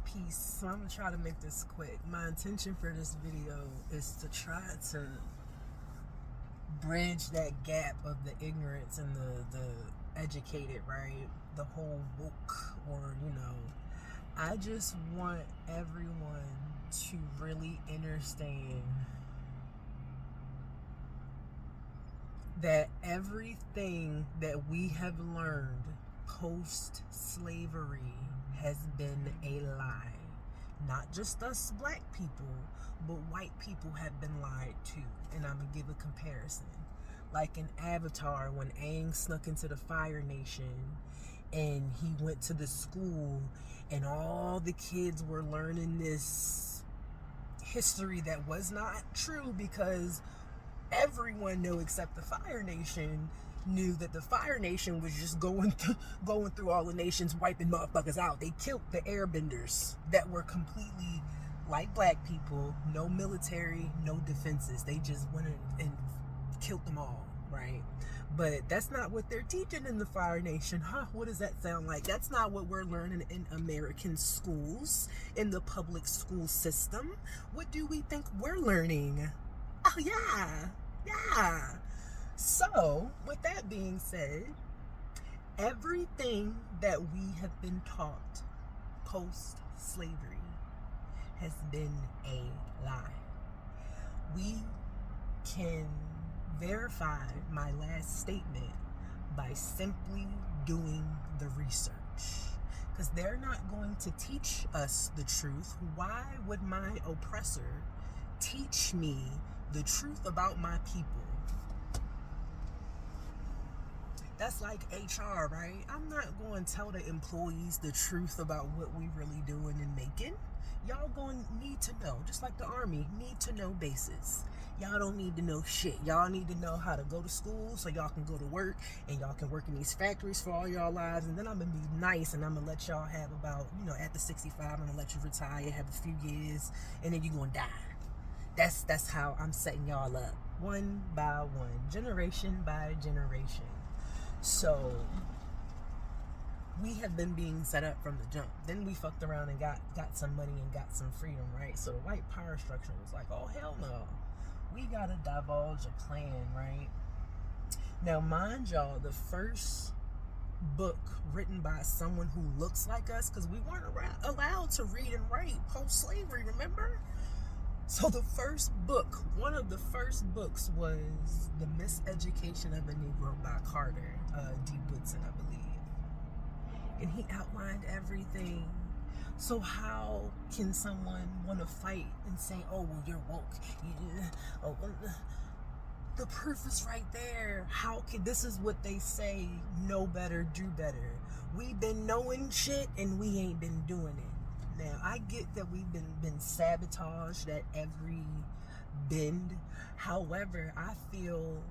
piece, so I'm gonna try to make this quick. My intention for this video is to try to bridge that gap of the ignorance and the educated, right? The whole woke, or I just want everyone to really understand that everything that we have learned post-slavery has been a lie. Not just us black people, but white people have been lied to. And I'm going to give a comparison. Like in Avatar, when Aang snuck into the Fire Nation and he went to the school and all the kids were learning this history that was not true, because everyone knew except the Fire Nation knew that the Fire Nation was just going through all the nations, wiping motherfuckers out. They killed the airbenders that were completely like black people, no military, no defenses. They just went and killed them all, right? But that's not what they're teaching in the Fire Nation. What does that sound like? That's not what we're learning in American schools, in the public school system. What do we think we're learning? Oh, yeah. So, with that being said, everything that we have been taught post-slavery has been a lie. We can verify my last statement by simply doing the research. Because they're not going to teach us the truth. Why would my oppressor teach me the truth about my people? That's like HR, right? I'm not going to tell the employees the truth about what we really doing and making. Y'all going to need to know, just like the Army, need to know basis. Y'all don't need to know shit. Y'all need to know how to go to school so y'all can go to work and y'all can work in these factories for all y'all lives. And then I'm going to be nice and I'm going to let y'all have about, at the 65, I'm going to let you retire, have a few years, and then you're going to die. That's how I'm setting y'all up, one by one, generation by generation. So we have been being set up from the jump. Then we fucked around and got some money and got some freedom, right? So the white power structure was like, oh, hell no. We got to divulge a plan, right? Now, mind y'all, the first book written by someone who looks like us, because we weren't allowed to read and write post-slavery, remember? So the first book, one of the first books, was The Miseducation of a Negro by Carter, D. Woodson, I believe. And he outlined everything. So how can someone want to fight and say, oh, well, you're woke? The proof is right there. This is what they say, know better, do better. We've been knowing shit and we ain't been doing it. Now, I get that we've been sabotaged at every bend. However, I feel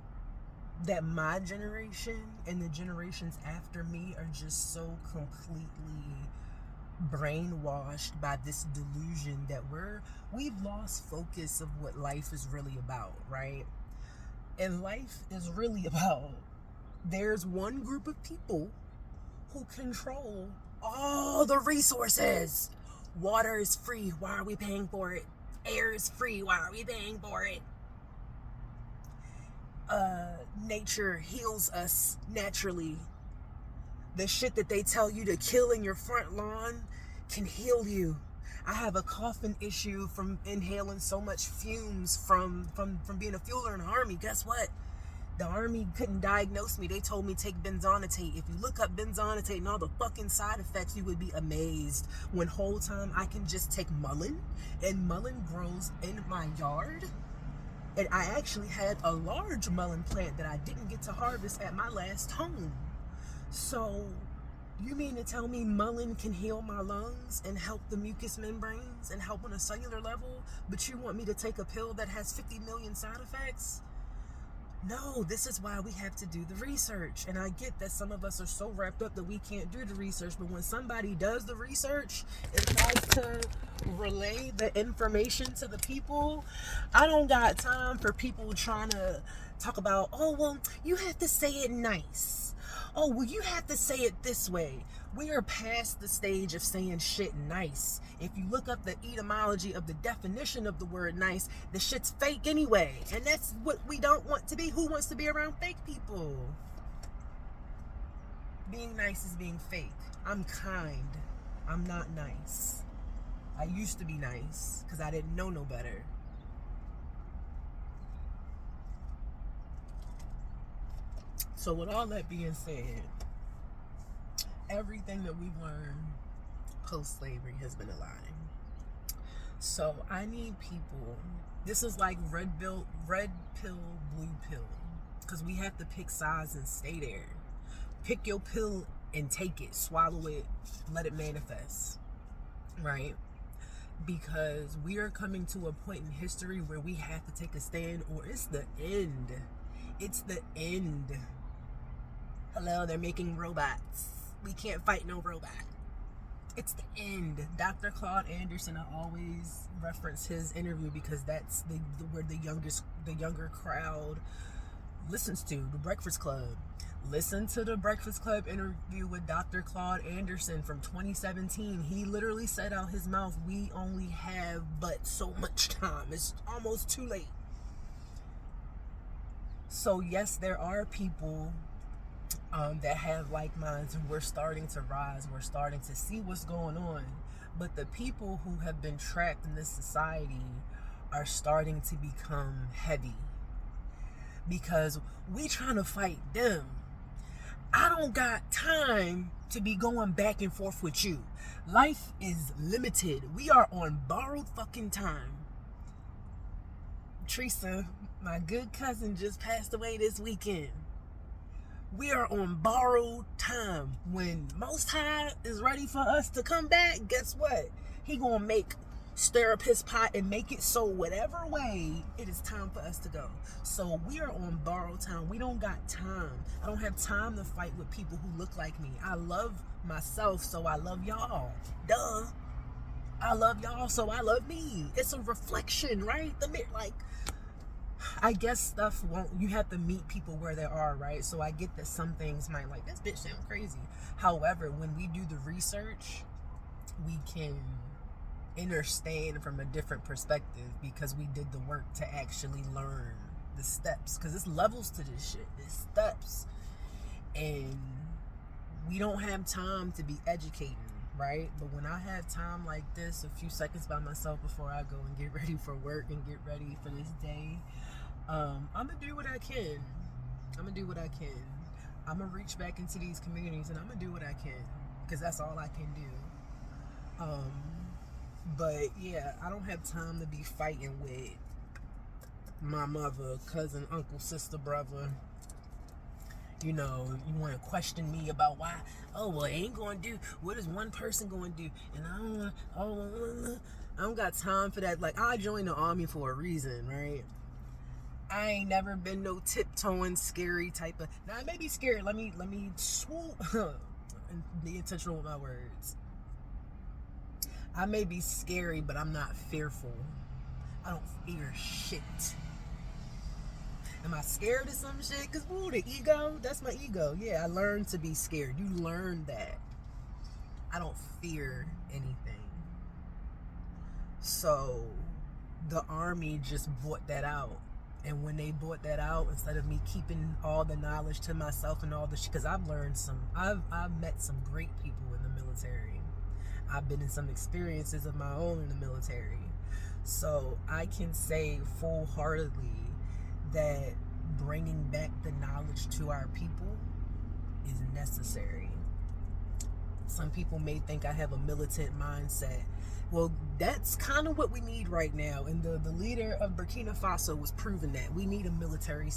that my generation and the generations after me are just so completely brainwashed by this delusion that we've lost focus of what life is really about, right? And life is really about, there's one group of people who control all the resources. Water is free. Why are we paying for it? Air is free. Why are we paying for it? Nature heals us naturally. The shit that they tell you to kill in your front lawn can heal you. I have a coughing issue from inhaling so much fumes from being a fueler in the Army. Guess what? The Army couldn't diagnose me. They told me take benzonatate. If you look up benzonatate and all the fucking side effects, you would be amazed. When whole time I can just take mullein, and mullein grows in my yard. And I actually had a large mullein plant that I didn't get to harvest at my last home. So, you mean to tell me mullein can heal my lungs and help the mucous membranes and help on a cellular level, but you want me to take a pill that has 50 million side effects? No, this is why we have to do the research. And I get that some of us are so wrapped up that we can't do the research, but when somebody does the research and tries to relay the information to the people, I don't got time for people trying to talk about, oh, well, you have to say it nice. Oh, well, you have to say it this way. We are past the stage of saying shit nice. If you look up the etymology of the definition of the word nice, the shit's fake anyway. And that's what we don't want to be. Who wants to be around fake people? Being nice is being fake. I'm kind. I'm not nice. I used to be nice because I didn't know no better. So with all that being said, everything that we've learned post-slavery has been a lie. So I need people. This is like red pill, blue pill. Because we have to pick sides and stay there. Pick your pill and take it. Swallow it. Let it manifest. Right? Because we are coming to a point in history where we have to take a stand, or it's the end. It's the end. Hello, they're making robots. We can't fight no robot. It's the end. Dr. Claude Anderson, I always reference his interview because that's where the younger crowd listens to. The Breakfast Club. Listen to the Breakfast Club interview with Dr. Claude Anderson from 2017. He literally said out his mouth, we only have but so much time. It's almost too late. So yes, there are people that have like minds, and we're starting to rise. We're starting to see what's going on. But the people who have been trapped in this society are starting to become heavy. Because we trying to fight them. I don't got time to be going back and forth with you. Life is limited. We are on borrowed fucking time. Teresa, my good cousin, just passed away this weekend. We are on borrowed time. When Most High is ready for us to come back, guess what? He gonna stir up his pot and make it so whatever way it is time for us to go. So we are on borrowed time. We don't got time. I don't have time to fight with people who look like me. I love myself, so I love y'all. Duh. I love y'all, so I love me. It's a reflection, right? I guess stuff won't, you have to meet people where they are, right? So I get that some things might like, this bitch sound crazy. However, when we do the research, we can understand from a different perspective because we did the work to actually learn the steps. Because it's levels to this shit. It's steps. And we don't have time to be educating, right? But when I have time like this, a few seconds by myself before I go and get ready for work and get ready for this day, I'm gonna do what I can. I'm gonna reach back into these communities and I'm gonna do what I can because that's all I can do. But yeah, I don't have time to be fighting with my mother, cousin, uncle, sister, brother. You know, you want to question me about why, oh, well, I ain't going to do, what is one person going to do? And I don't got time for that. Like, I joined the army for a reason, right? I ain't never been no tiptoeing, scary type of, now I may be scared. Let me swoop and be intentional with my words. I may be scary, but I'm not fearful. I don't fear shit. Am I scared of some shit? Because, the ego, that's my ego. Yeah, I learned to be scared. You learn that. I don't fear anything. So, the army just bought that out. And when they bought that out, instead of me keeping all the knowledge to myself and all the shit, because I've met some great people in the military. I've been in some experiences of my own in the military. So, I can say full-heartedly that bringing back the knowledge to our people is necessary. Some people may think I have a militant mindset. Well, that's kind of what we need right now. And the leader of Burkina Faso was proving that. We need a military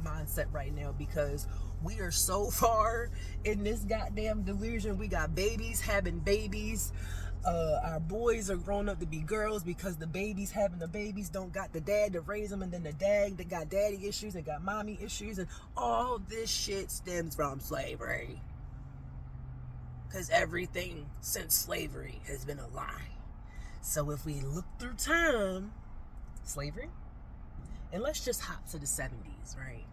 mindset right now because we are so far in this goddamn delusion. We got babies having babies. Our boys are grown up to be girls because the babies having the babies don't got the dad to raise them, and then the dad that got daddy issues and got mommy issues, and all this shit stems from slavery. Because everything since slavery has been a lie. So if we look through time, slavery, and let's just hop to the 70s, right?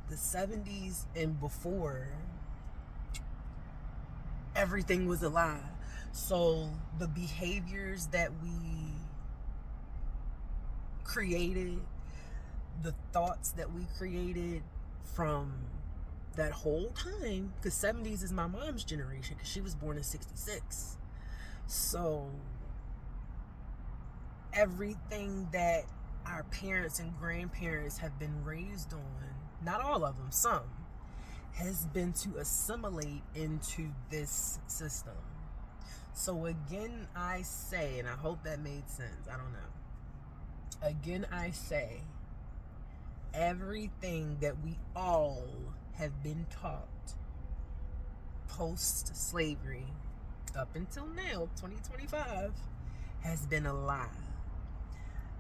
the 70s and before, everything was a lie. So the behaviors that we created, the thoughts that we created from that whole time, because 70s is my mom's generation, because she was born in 66. So everything that our parents and grandparents have been raised on, not all of them, some, has been to assimilate into this system. So again, I say, and I hope that made sense, I don't know. Again, I say, everything that we all have been taught post-slavery up until now, 2025, has been a lie.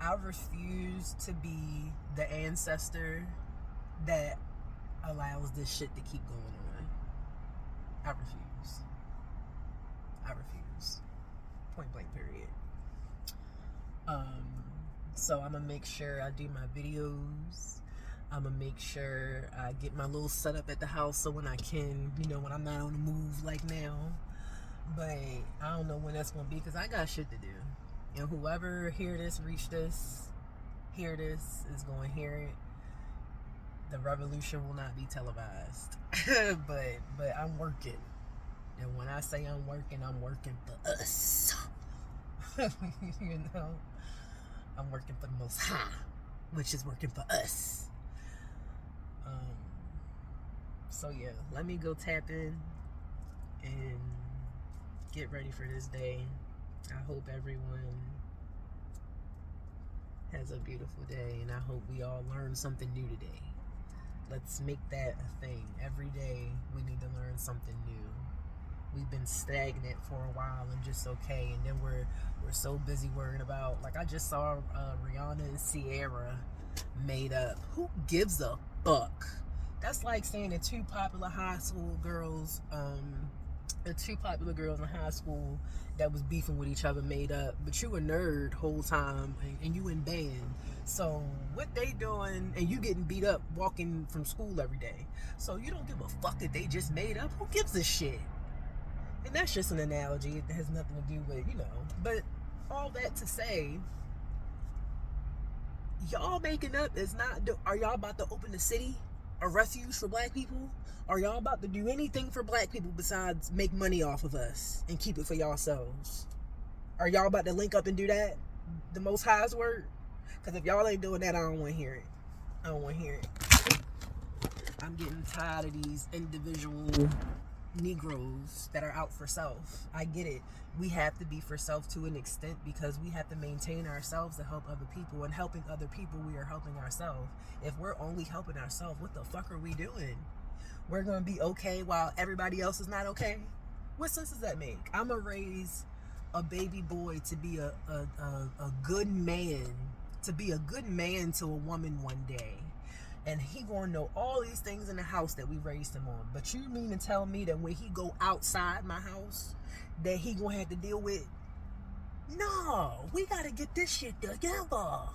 I refuse to be the ancestor that allows this shit to keep going on. I refuse. Point blank period. So I'm gonna make sure I do my videos. I'm gonna make sure I get my little setup at the house, so when I can, when I'm not on the move like now. But I don't know when that's gonna be, because I got shit to do. And whoever hear this is going to hear it. The revolution will not be televised. but I'm working. And when I say I'm working for us. I'm working for the Most High, which is working for us. So yeah, let me go tap in and get ready for this day. I hope everyone has a beautiful day, and I hope we all learn something new today. Let's make that a thing. Every day we need to learn something new. We've been stagnant for a while and just okay, and then we're so busy worrying about, like, I just saw Rihanna and Ciara made up. Who gives a fuck? That's like saying the two popular girls in high school that was beefing with each other made up, but you a nerd whole time and you in band. So what they doing, and you getting beat up walking from school every day. So you don't give a fuck if they just made up. Who gives a shit? And that's just an analogy. It has nothing to do with, but all that to say, y'all making up is not, are y'all about to open the city a refuge for black people? Are y'all about to do anything for black people besides make money off of us and keep it for yourselves? Are y'all about to link up and do that? The Most High's word? Because if y'all ain't doing that, I don't want to hear it. I'm getting tired of these individual Negroes that are out for self. I get it. We have to be for self to an extent, because we have to maintain ourselves to help other people, and helping other people, we are helping ourselves. If we're only helping ourselves, what the fuck are we doing? We're gonna be okay while everybody else is not okay? What sense does that make? I'm gonna raise a baby boy to be a good man, to a woman one day. And he gonna know all these things in the house that we raised him on. But you mean to tell me that when he go outside my house, that he gonna have to deal with? No, we gotta get this shit together.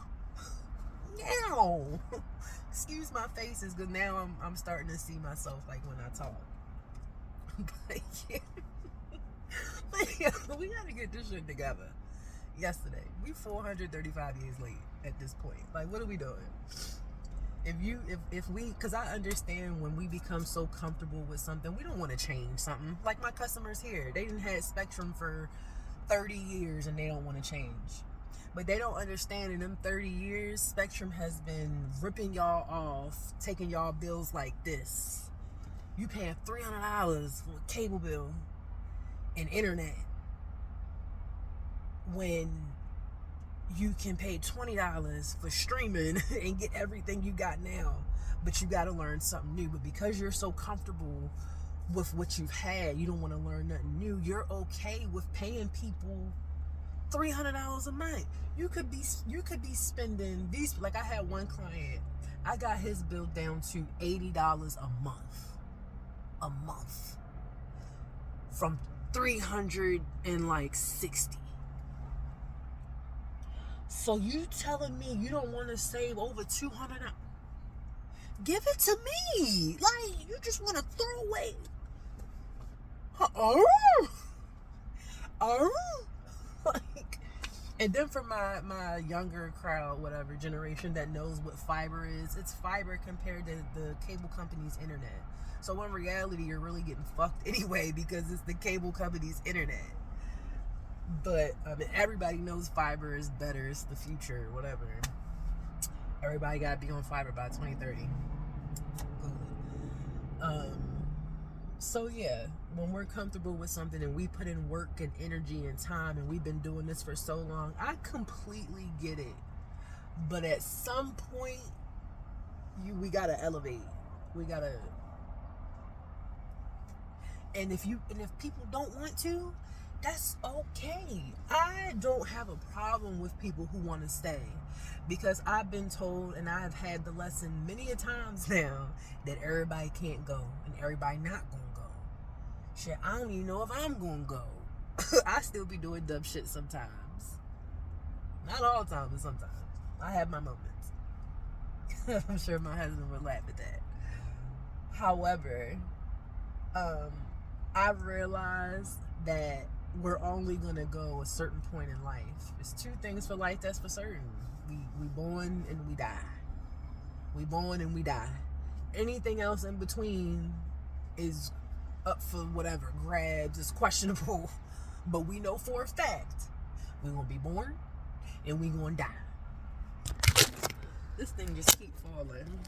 Now. Excuse my faces, because now I'm starting to see myself like when I talk. But yeah, we gotta get this shit together. Yesterday, we 435 years late at this point. Like, what are we doing? If we, because I understand when we become so comfortable with something, we don't want to change something. Like my customers here, they didn't have Spectrum for 30 years and they don't want to change. But they don't understand, in them 30 years, Spectrum has been ripping y'all off, taking y'all bills like this. You paying $300 for a cable bill and internet, when you can pay $20 for streaming and get everything you got now. But you got to learn something new. But because you're so comfortable with what you've had, you don't want to learn nothing new. You're okay with paying people $300 a month. You could be spending these, like I had one client, I got his bill down to $80 a month from 360. So you telling me you don't want to save over $200? Give it to me. Like, you just want to throw away. Like, and then for my younger crowd, whatever generation that knows what fiber is, it's fiber compared to the cable company's internet. So in reality, you're really getting fucked anyway because it's the cable company's internet. But everybody knows fiber is better. It's the future, whatever. Everybody gotta be on fiber by 2030. So yeah, when we're comfortable with something and we put in work and energy and time and we've been doing this for so long, I completely get it. But at some point, we gotta elevate. We gotta. And if people don't want to, that's okay. I don't have a problem with people who want to stay, because I've been told and I've had the lesson many a times now that everybody can't go and everybody not gonna go. Shit, I don't even know if I'm gonna go. I still be doing dumb shit sometimes. Not all the time, but sometimes. I have my moments. I'm sure my husband would laugh at that. However, I've realized that we're only gonna go a certain point in life. There's two things for life that's for certain. We born and we die. We born and we die. Anything else in between is up for whatever grabs. It's questionable. But we know for a fact we're gonna be born and we gonna die. This thing just keep falling.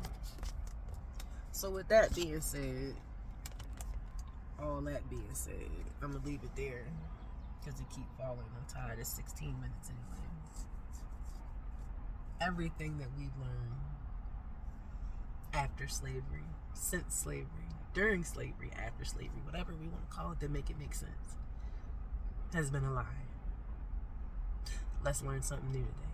So with that being said, all that being said, I'm gonna leave it there because it keep falling. I'm tired. It's 16 minutes anyway. Everything that we've learned after slavery, since slavery, during slavery, after slavery, whatever we want to call it to make it make sense, has been a lie. Let's learn something new today.